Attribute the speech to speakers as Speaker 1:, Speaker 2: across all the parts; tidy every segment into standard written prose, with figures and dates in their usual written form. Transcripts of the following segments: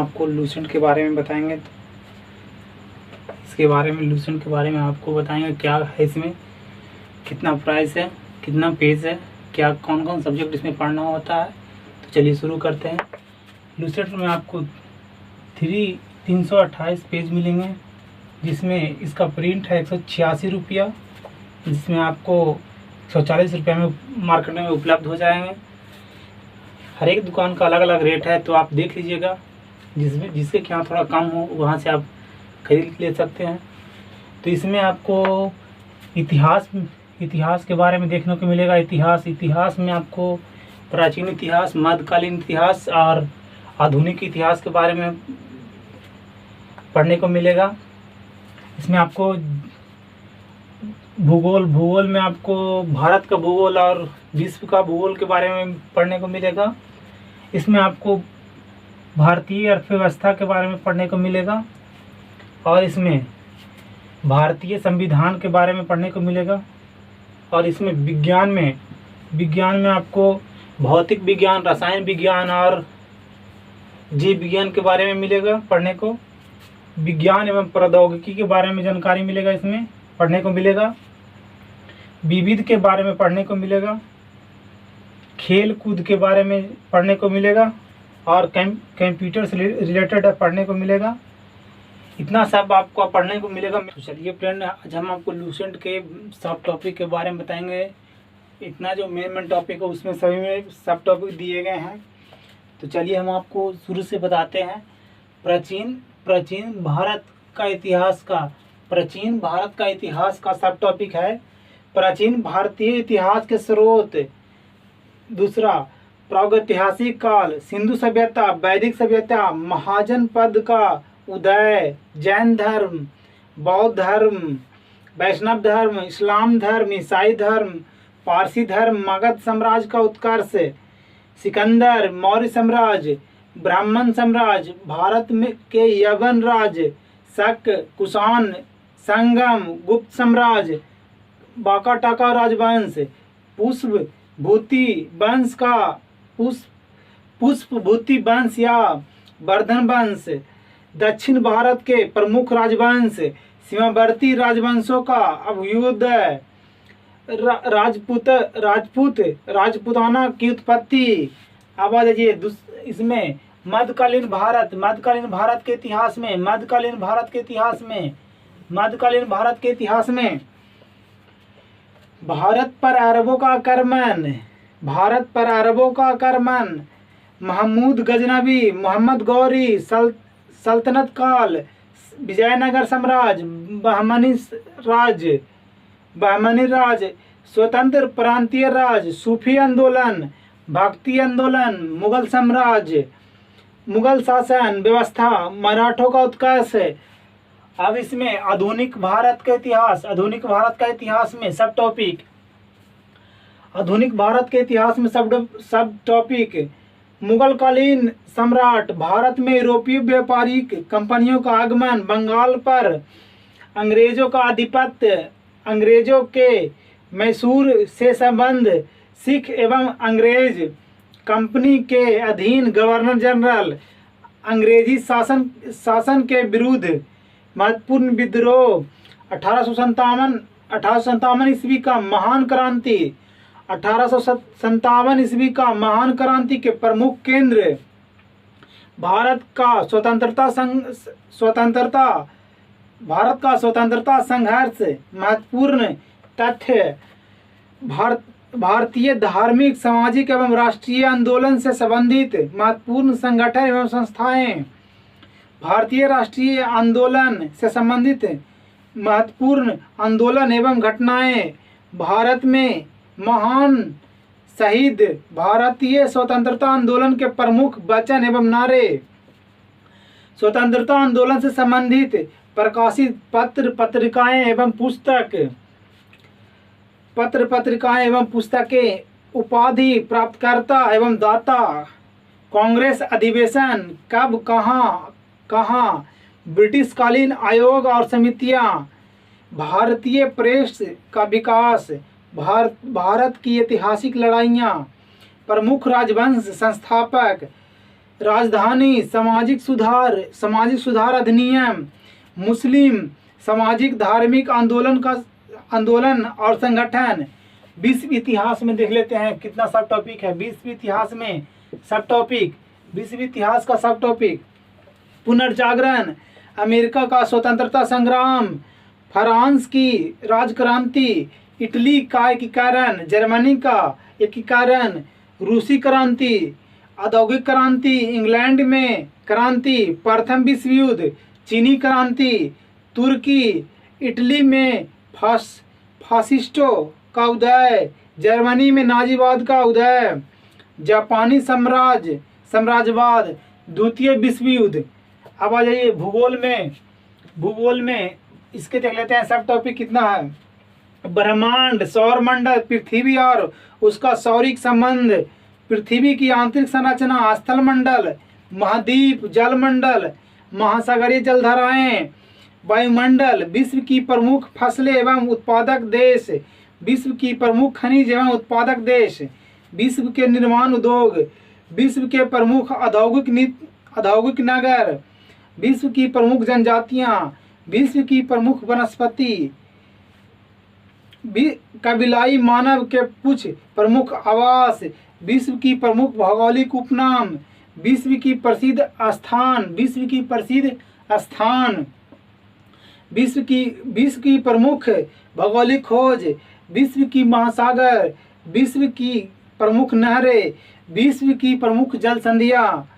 Speaker 1: आपको लूसेंट के बारे में बताएंगे। इसके बारे में लूसेंट के बारे में आपको बताएंगे क्या है इसमें, कितना प्राइस है, कितना पेज है, क्या कौन कौन सब्जेक्ट इसमें पढ़ना होता है। तो चलिए शुरू करते हैं। लूसेंट में आपको 328 पेज मिलेंगे, जिसमें इसका प्रिंट है 186 रुपया, जिसमें आपको 140 रुपये में मार्केट में उपलब्ध हो जाएंगे। हर एक दुकान का अलग अलग रेट है, तो आप देख लीजिएगा जिसके क्या थोड़ा कम हो वहाँ से आप खरीद ले सकते हैं। तो इसमें आपको इतिहास के बारे में देखने को मिलेगा। इतिहास में आपको प्राचीन इतिहास, मध्यकालीन इतिहास और आधुनिक इतिहास के बारे में पढ़ने को मिलेगा। इसमें आपको भूगोल में आपको भारत का भूगोल और विश्व का भूगोल के बारे में पढ़ने को मिलेगा। इसमें आपको भारतीय अर्थव्यवस्था के बारे में पढ़ने को मिलेगा, और इसमें भारतीय संविधान के बारे में पढ़ने को मिलेगा। और इसमें विज्ञान में आपको भौतिक विज्ञान, रसायन विज्ञान और जीव विज्ञान के बारे में मिलेगा पढ़ने को। विज्ञान एवं प्रौद्योगिकी के बारे में जानकारी मिलेगा, इसमें पढ़ने को मिलेगा। विविध के बारे में पढ़ने को मिलेगा। खेल कूद के बारे में पढ़ने को मिलेगा, और कंप्यूटर से रिलेटेड पढ़ने को मिलेगा। इतना सब आपको पढ़ने को मिलेगा। तो चलिए फ्रेंड, आज हम आपको लूसेंट के सब टॉपिक के बारे में बताएंगे। इतना जो मेन टॉपिक है उसमें सभी में सब टॉपिक दिए गए हैं। तो चलिए हम आपको शुरू से बताते हैं। प्राचीन भारत का इतिहास का सब टॉपिक है प्राचीन भारतीय इतिहास के स्रोत। दूसरा, प्रागैतिहासिक काल, सिंधु सभ्यता, वैदिक सभ्यता, महाजनपद का उदय, जैन धर्म, बौद्ध धर्म, वैष्णव धर्म, इस्लाम धर्म, ईसाई धर्म, पारसी धर्म, मगध साम्राज्य का उत्कर्ष, सिकंदर, मौर्य साम्राज्य, ब्राह्मण साम्राज्य, भारत में के यवन राज्य, शक, कुषाण, संगम, गुप्त साम्राज्य, बाकाटाका राजवंश, पुष्पभूति वंश या वर्धन वंश, दक्षिण भारत के प्रमुख राजवंश, सीमावर्ती राजवंशों का अभ्युदय, राजपूताना की उत्पत्ति। अब आ जाइए इसमें मध्यकालीन भारत के इतिहास में भारत पर अरबों का आक्रमण, महमूद गजनबी, मोहम्मद गौरी, सल्तनत काल, विजयनगर साम्राज्य, बहमनी राज, स्वतंत्र प्रांतीय राज, सूफी आंदोलन, भक्ति आंदोलन, मुगल साम्राज्य, मुगल शासन व्यवस्था, मराठों का उत्कर्ष। अब इसमें आधुनिक भारत का इतिहास में सब टॉपिक। मुगल कालीन सम्राट, भारत में यूरोपीय व्यापारिक कंपनियों का आगमन, बंगाल पर अंग्रेजों का आधिपत्य, अंग्रेजों के मैसूर से संबंध, सिख एवं अंग्रेज कंपनी के अधीन गवर्नर जनरल, अंग्रेजी शासन के विरुद्ध महत्वपूर्ण विद्रोह, 1857 ईस्वी का महान क्रांति, 1857 ईस्वी का महान क्रांति के प्रमुख केंद्र, भारत का स्वतंत्रता संघर्ष, महत्वपूर्ण तथ्य, भारतीय धार्मिक, सामाजिक एवं राष्ट्रीय आंदोलन से संबंधित महत्वपूर्ण संगठन एवं संस्थाएं, भारतीय राष्ट्रीय आंदोलन से संबंधित महत्वपूर्ण आंदोलन एवं घटनाएं, भारत में महान शहीद, भारतीय स्वतंत्रता आंदोलन के प्रमुख वचन एवं नारे, स्वतंत्रता आंदोलन से संबंधित प्रकाशित पत्रिकाएं एवं पुस्तकें, उपाधि प्राप्तकर्ता एवं दाता, कांग्रेस अधिवेशन कब, कहाँ, ब्रिटिश कालीन आयोग और समितियां, भारतीय प्रेस का विकास, भारत की ऐतिहासिक लड़ाइयाँ, प्रमुख राजवंश संस्थापक, राजधानी, सामाजिक सुधार अधिनियम, मुस्लिम, सामाजिक धार्मिक आंदोलन और संगठन। विश्व इतिहास में देख लेते हैं कितना सब टॉपिक है। विश्व इतिहास में सब टॉपिक, विश्व इतिहास का सब टॉपिक, पुनर्जागरण, अमेरिका का स्वतंत्रता संग्राम, फ्रांस की राजक्रांति, इटली का एकीकरण, जर्मनी का एकीकरण, रूसी क्रांति, औद्योगिक क्रांति, इंग्लैंड में क्रांति, प्रथम विश्व युद्ध, चीनी क्रांति, तुर्की, इटली में फासिस्टों का उदय, जर्मनी में नाजीवाद का उदय, जापानी साम्राज्यवाद, द्वितीय विश्व युद्ध। अब आ जाइए भूगोल में इसके देख लेते हैं सब टॉपिक कितना है। ब्रह्मांड, सौरमंडल, पृथ्वी और उसका सौरिक संबंध, पृथ्वी की आंतरिक संरचना, स्थलमंडल, महाद्वीप, जलमंडल, महासागरीय जलधाराएं, वायुमंडल, विश्व की प्रमुख फसलें एवं उत्पादक देश, विश्व की प्रमुख खनिज एवं उत्पादक देश, विश्व के निर्माण उद्योग, विश्व के प्रमुख औद्योगिक नगर, विश्व की प्रमुख जनजातियां, विश्व की प्रमुख वनस्पति, कबीलाई मानव के कुछ प्रमुख आवास, विश्व की प्रमुख भौगोलिक उपनाम, विश्व की प्रसिद्ध स्थान, विश्व की प्रमुख भौगोलिक खोज, विश्व की महासागर, विश्व की प्रमुख नहरें, विश्व की प्रमुख जल संधियाँ,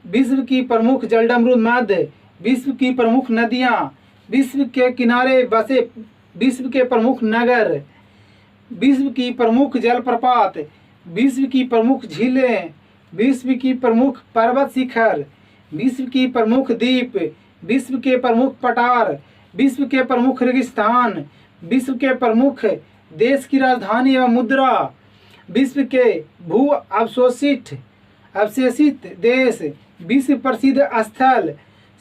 Speaker 1: विश्व की प्रमुख जलडमरू मध्य, विश्व की प्रमुख नदियाँ, विश्व के किनारे बसे विश्व के प्रमुख नगर, विश्व की प्रमुख जलप्रपात, विश्व की प्रमुख झीलें, विश्व की प्रमुख पर्वत शिखर, विश्व की प्रमुख द्वीप, विश्व के प्रमुख पठार, विश्व के प्रमुख रेगिस्तान, विश्व के प्रमुख देश की राजधानी एवं मुद्रा, विश्व के भू अवशेषित देश, विश्व प्रसिद्ध स्थल।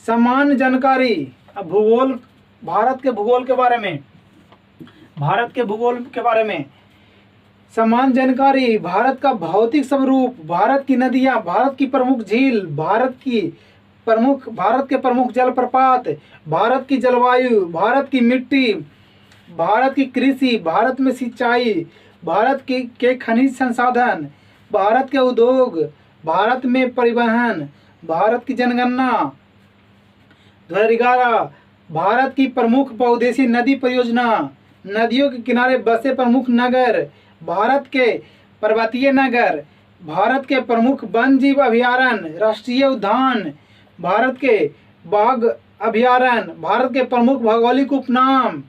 Speaker 1: सामान्य जानकारी। अब भारत के भूगोल के बारे में समान जानकारी। भारत का भौतिक स्वरूप, भारत की नदियां, भारत की प्रमुख झील, भारत के प्रमुख जलप्रपात, भारत की जलवायु, भारत की मिट्टी, भारत की कृषि, भारत में सिंचाई, भारत के खनिज संसाधन, भारत के उद्योग, भारत में परिवहन, भारत की जनगणना 2011, भारत की प्रमुख बहुउद्देशीय नदी परियोजना, नदियों के किनारे बसे प्रमुख नगर, भारत के पर्वतीय नगर, भारत के प्रमुख वन जीव अभयारण्य, राष्ट्रीय उद्यान, भारत के बाघ अभयारण्य, भारत के प्रमुख भौगोलिक उपनाम,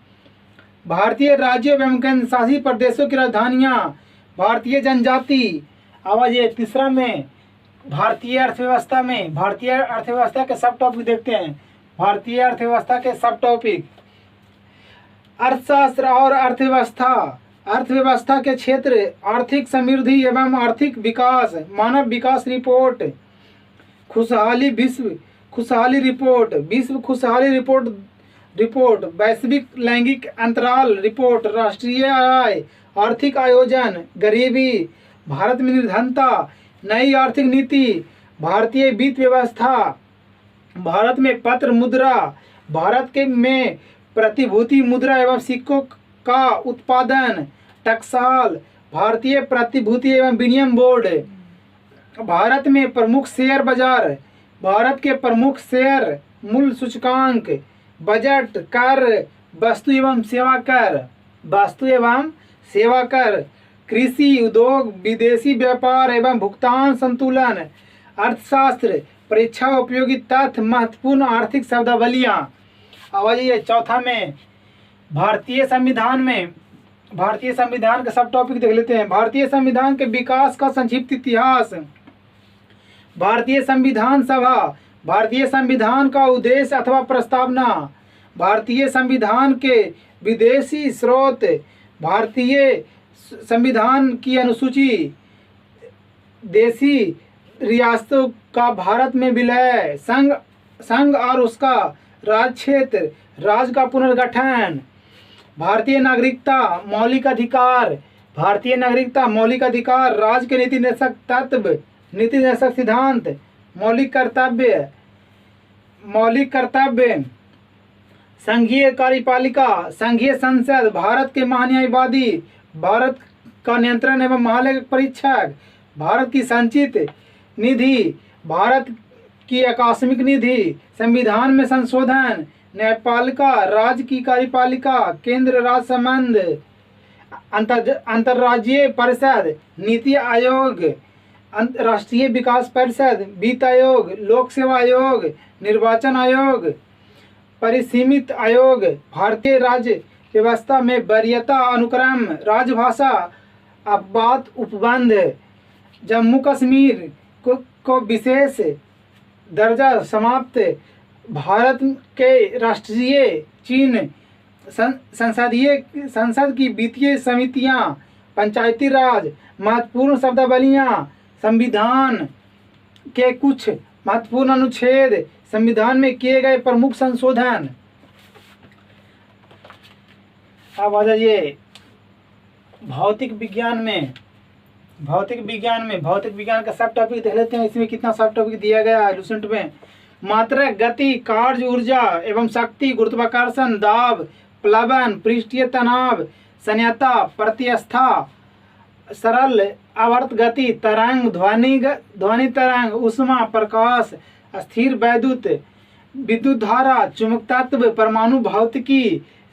Speaker 1: भारतीय राज्यों एवं केंद्र शासित प्रदेशों की राजधानियाँ, भारतीय जनजाति। आवाज तीसरा में भारतीय अर्थव्यवस्था के सब टॉपिक देखते हैं। भारतीय अर्थव्यवस्था के सब टॉपिक, अर्थशास्त्र और अर्थव्यवस्था के क्षेत्र, आर्थिक समृद्धि एवं आर्थिक विकास, मानव विकास रिपोर्ट, विश्व खुशहाली रिपोर्ट, वैश्विक लैंगिक अंतराल रिपोर्ट, राष्ट्रीय आय, आर्थिक आयोजन, गरीबी, भारत में निर्धनता, नई आर्थिक नीति, भारतीय वित्त व्यवस्था, भारत में पत्र मुद्रा, भारत में प्रतिभूति मुद्रा एवं सिक्कों का उत्पादन, टकसाल, भारतीय प्रतिभूति एवं विनिमय बोर्ड, भारत में प्रमुख शेयर बाजार, भारत के प्रमुख शेयर मूल्य सूचकांक, बजट, कर, वस्तु एवं सेवा कर, कृषि, उद्योग, विदेशी व्यापार एवं भुगतान संतुलन, अर्थशास्त्र, परीक्षा उपयोगी तथ्य, महत्वपूर्ण आर्थिक शब्दावलियाँ। आवाज़ चौथा में भारतीय संविधान के सब टॉपिक देख लेते हैं। भारतीय संविधान के विकास का संक्षिप्त इतिहास, भारतीय संविधान सभा, भारतीय संविधान का उद्देश्य अथवा प्रस्तावना, भारतीय संविधान के विदेशी स्रोत, भारतीय संविधान की अनुसूची, देशी रियासतों का भारत में विलय, संघ और उसका राज्य क्षेत्र, राज्य का पुनर्गठन, भारतीय नागरिकता मौलिक अधिकार, राज्य के नीति निर्देशक सिद्धांत, मौलिक कर्तव्य, संघीय कार्यपालिका, संघीय संसद, भारत के महान्यायवादी, भारत का नियंत्रण एवं महालेखा परीक्षक, भारत की संचित निधि, भारत की आकस्मिक निधि, संविधान में संशोधन, न्यायपालिका, राज्य की कार्यपालिका, केंद्र राज्य संबंध, अंतर्राज्यीय परिषद, नीति आयोग, राष्ट्रीय विकास परिषद, वित्त आयोग, लोक सेवा आयोग, निर्वाचन आयोग, परिसीमित आयोग, भारतीय राज्य व्यवस्था में वरीयता अनुक्रम, राजभाषा, अपवाद उपबंध, जम्मू कश्मीर को विशेष दर्जा समाप्त, भारत के राष्ट्रीय चिन्ह, संसद की वित्तीय समितियां, पंचायती राज, महत्वपूर्ण शब्दावलियां, संविधान के कुछ महत्वपूर्ण अनुच्छेद, संविधान में किए गए प्रमुख संशोधन। अब आ जाइए भौतिक विज्ञान का सब टॉपिक देख लेते हैं। इसमें कितना सब टॉपिक दिया गया है लूसेंट में। मात्रा, गति, कार्य, ऊर्जा एवं शक्ति, गुरुत्वाकर्षण, दाब, प्लवन, पृष्ठीय तनाव, संयता, प्रत्यस्था, सरल आवर्त गति, तरंग, ध्वनि तरंग, ऊष्मा, प्रकाश, स्थिर विद्युत धारा, चुंबक तत्व, परमाणु भौतिकी,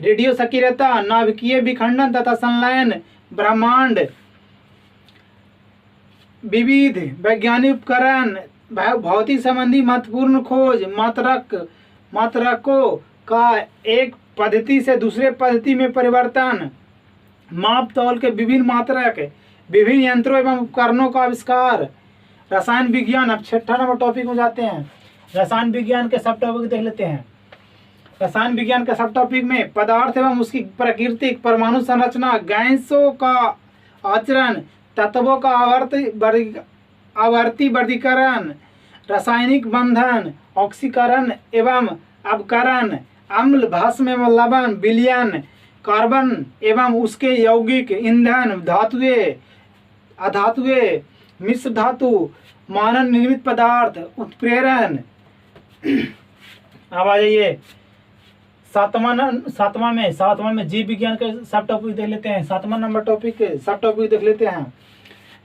Speaker 1: रेडियो सक्रियता, नाभिकीय विखंडन तथा संलयन, ब्रह्मांड, विविध वैज्ञानिक उपकरण, भौतिक संबंधी महत्वपूर्ण खोज, मात्रकों का एक पद्धति से दूसरे पद्धति में परिवर्तन, माप तौल के विभिन्न मात्रक, विभिन्न यंत्रों एवं उपकरणों का आविष्कार, रसायन विज्ञान। अब 6 नंबर टॉपिक में जाते हैं। रसायन विज्ञान के सब टॉपिक देख लेते हैं। रसायन विज्ञान के सब टॉपिक में पदार्थ एवं उसकी प्राकृतिक, परमाणु संरचना, गैसों का आचरण, तत्वों का आवर्ती वर्गीकरण, रासायनिक बंधन, ऑक्सीकरण एवं अपकरण, अम्ल, भस्म एवं लवण, विलयन, कार्बन एवं उसके यौगिक, ईंधन, धातुएं, अधातुएं, मिश्र धातु, मानव निर्मित पदार्थ, उत्प्रेरण। अब आ जाइए सातवां में जीव विज्ञान के सब टॉपिक देख लेते हैं। 7वां नंबर टॉपिक सब टॉपिक देख लेते हैं।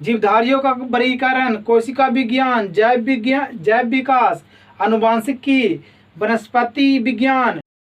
Speaker 1: जीवधारियों का वर्गीकरण, कोशिका विज्ञान, जैव विकास, आनुवांशिकी, वनस्पति विज्ञान,